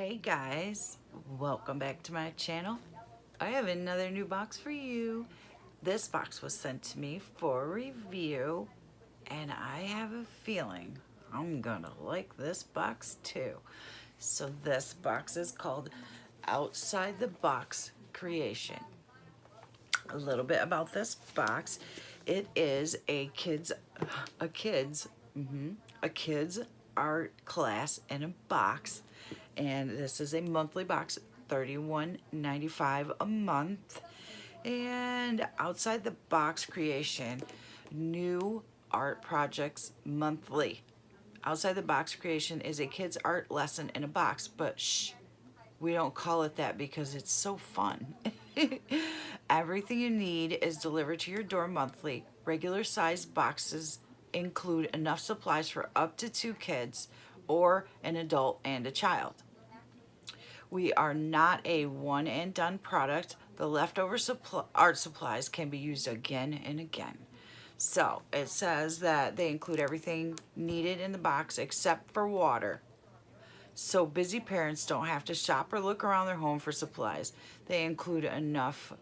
Hey guys, welcome back to my channel. I have another new box for you. This box was sent to me for review and I have a feeling I'm gonna like this box too. So this box is called Outside the Box Creation. A little bit about this box. It is a kids art class in a box, and this is a monthly box, $31.95 a month. And outside the box creation, new art projects monthly. Outside the box creation is a kids art lesson in a box, but shh, we don't call it that because it's so fun. Everything you need is delivered to your door monthly. Regular sized boxes include enough supplies for up to 2 kids or an adult and a child. We are not a one and done product. The leftover art supplies can be used again and again. So it says that they include everything needed in the box except for water, so busy parents don't have to shop or look around their home for supplies. They include enough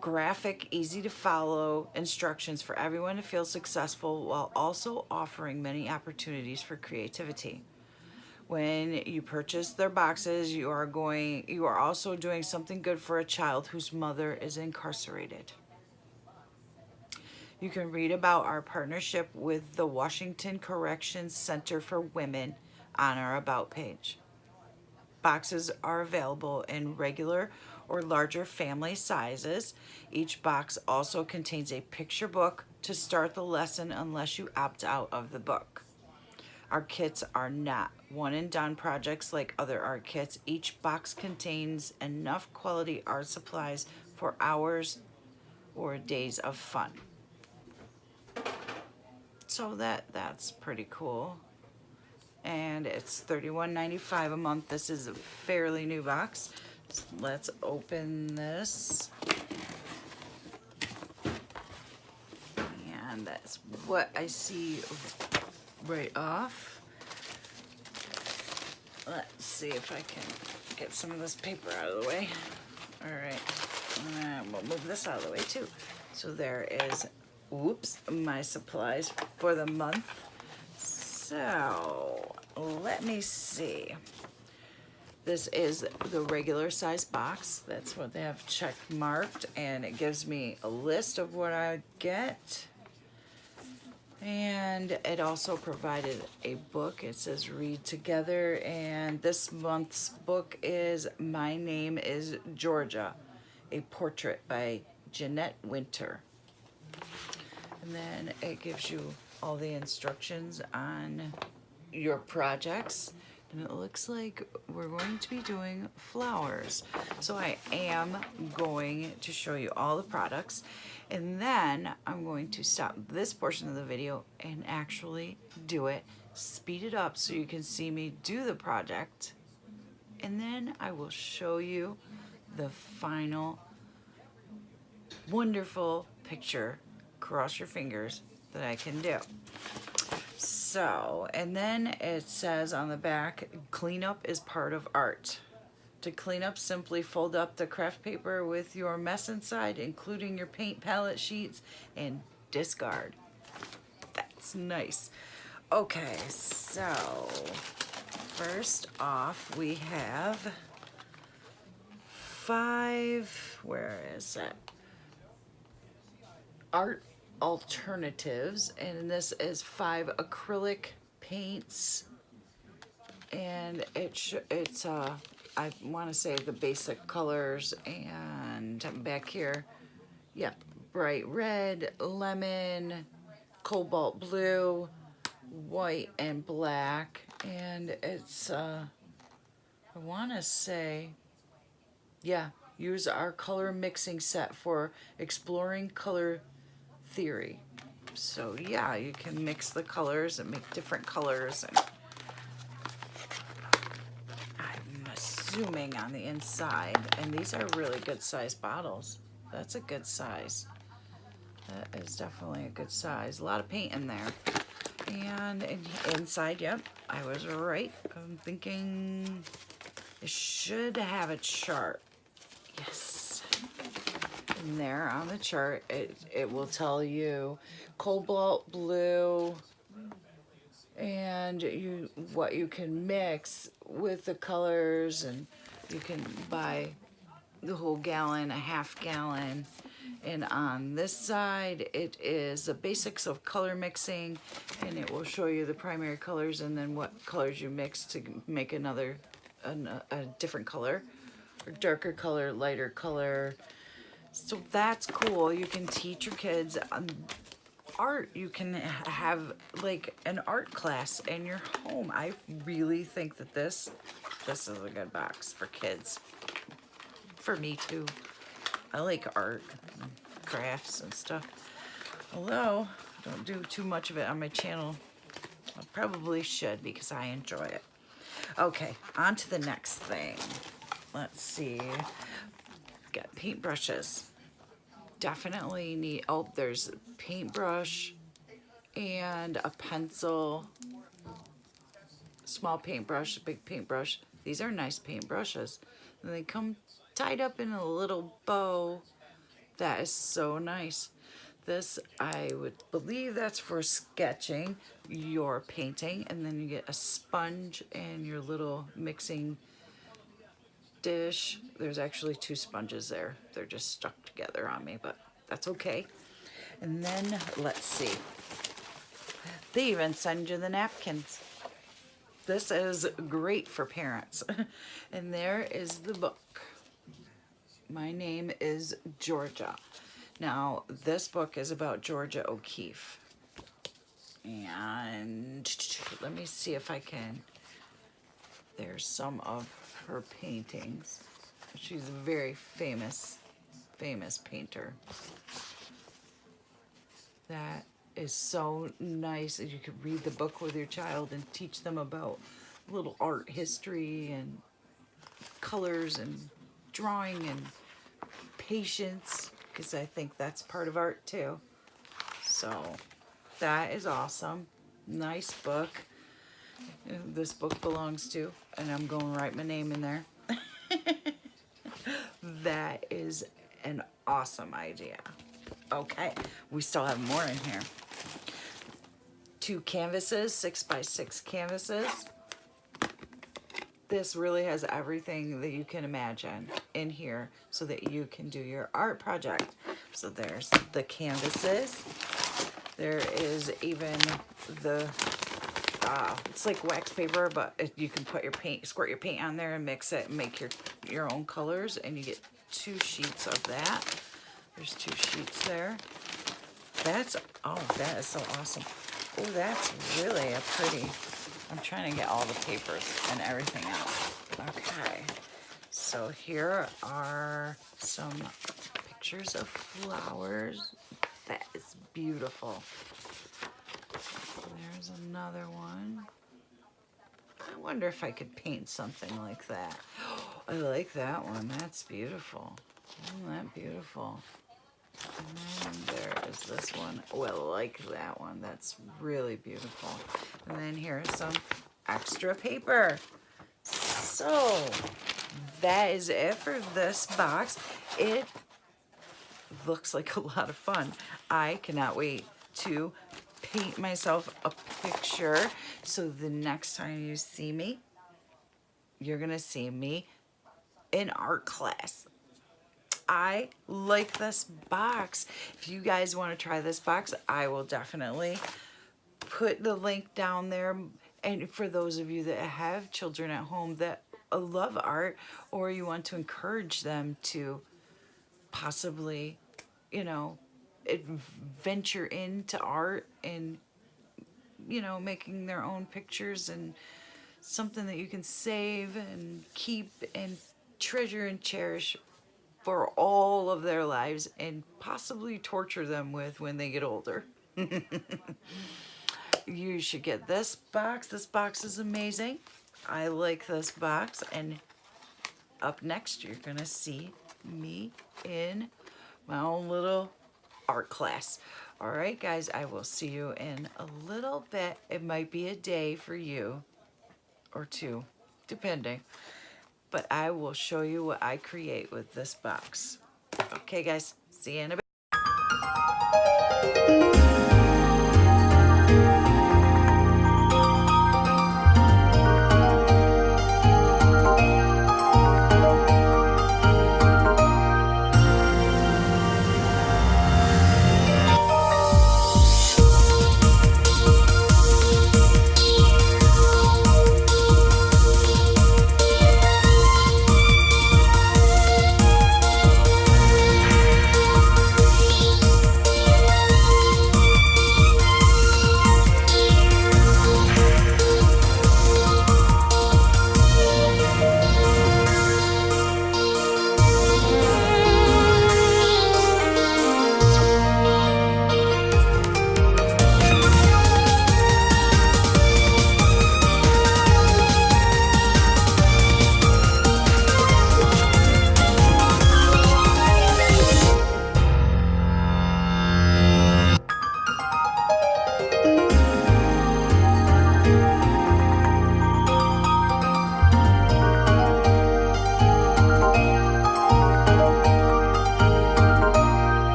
graphic, easy to follow instructions for everyone to feel successful while also offering many opportunities for creativity. When you purchase their boxes, you are also doing something good for a child whose mother is incarcerated. You can read about our partnership with the Washington Corrections Center for Women on our About page. Boxes are available in regular or larger family sizes. Each box also contains a picture book to start the lesson unless you opt out of the book. Our kits are not one and done projects like other art kits. Each box contains enough quality art supplies for hours or days of fun. So that's pretty cool. And it's $31.95 a month. This is a fairly new box. So let's open this. And that's what I see right off. Let's see if I can get some of this paper out of the way. All right, and we'll move this out of the way too. So there is, whoops, my supplies for the month. So let me see. This is the regular size box. That's what they have check marked, and it gives me a list of what I get. And it also provided a book. It says read together, and this month's book is My Name is Georgia, a portrait by Jeanette Winter. And then it gives you all the instructions on your projects, and it looks like we're going to be doing flowers. So I am going to show you all the products, and then I'm going to stop this portion of the video and actually do it, speed it up so you can see me do the project, and then I will show you the final wonderful picture, cross your fingers, that I can do. So, and then it says on the back, cleanup is part of art. To clean up, simply fold up the craft paper with your mess inside, including your paint palette sheets, and discard. That's nice. Okay, so first off we have 5, where is it? Art alternatives, and this is 5 acrylic paints, and it's I want to say the basic colors, and back here, yep, bright red, lemon, cobalt blue, white, and black. And it's I want to say, yeah, use our color mixing set for exploring color theory. So yeah, you can mix the colors and make different colors, and I'm assuming on the inside, and these are really good size bottles. That's a good size. That is definitely a good size. A lot of paint in there. And inside, yep, I was right. I'm thinking it should have a chart. Yes. And there on the chart, it will tell you cobalt blue and what you can mix with the colors, and you can buy the whole gallon, a half gallon. And on this side, it is the basics of color mixing, and it will show you the primary colors and then what colors you mix to make a different color, or darker color, lighter color. So that's cool. You can teach your kids art. You can have like an art class in your home. I really think that this is a good box for kids. For me too. I like art and crafts and stuff. Although I don't do too much of it on my channel. I probably should because I enjoy it. Okay, on to the next thing. Let's see. Got paintbrushes. Definitely need, oh, there's a paintbrush and a pencil. Small paintbrush, big paintbrush. These are nice paintbrushes. And they come tied up in a little bow. That is so nice. This, I would believe that's for sketching your painting, and then you get a sponge and your little mixing dish. There's actually 2 sponges there. They're just stuck together on me, but that's okay. And then, let's see. They even send you the napkins. This is great for parents. And there is the book. My name is Georgia. Now, this book is about Georgia O'Keeffe. And let me see if I can. There's some of her paintings. She's a very famous painter. That is so nice. You could read the book with your child and teach them about little art history and colors and drawing and patience, because I think that's part of art too. So that is awesome. Nice book. This book belongs to, and I'm going to write my name in there. That is an awesome idea. Okay, we still have more in here. 2 canvases, 6x6 canvases. This really has everything that you can imagine in here so that you can do your art project. So there's the canvases. There is even the, it's like wax paper, but you can put your paint, squirt your paint on there and mix it and make your own colors, and you get 2 sheets of that. There's 2 sheets there. That's, oh, that is so awesome. Oh, that's really a pretty, I'm trying to get all the papers and everything out. Okay, so here are some pictures of flowers. That is beautiful. There's another one. I wonder if I could paint something like that. I like that one. That's beautiful. Isn't that beautiful? And then there is this one. Oh, I like that one. That's really beautiful. And then here's some extra paper. So that is it for this box. It looks like a lot of fun. I cannot wait to paint myself a picture. So the next time you see me, you're gonna see me in art class. I like this box. If you guys want to try this box, I will definitely put the link down there. And for those of you that have children at home that love art, or you want to encourage them to possibly, you know, venture into art and, you know, making their own pictures and something that you can save and keep and treasure and cherish for all of their lives and possibly torture them with when they get older. You should get this box. This box is amazing. I like this box. And up next, you're gonna see me in my own little art class. All right, guys, I will see you in a little bit. It might be a day for you or two, depending. But I will show you what I create with this box. Okay, guys, see you in a bit.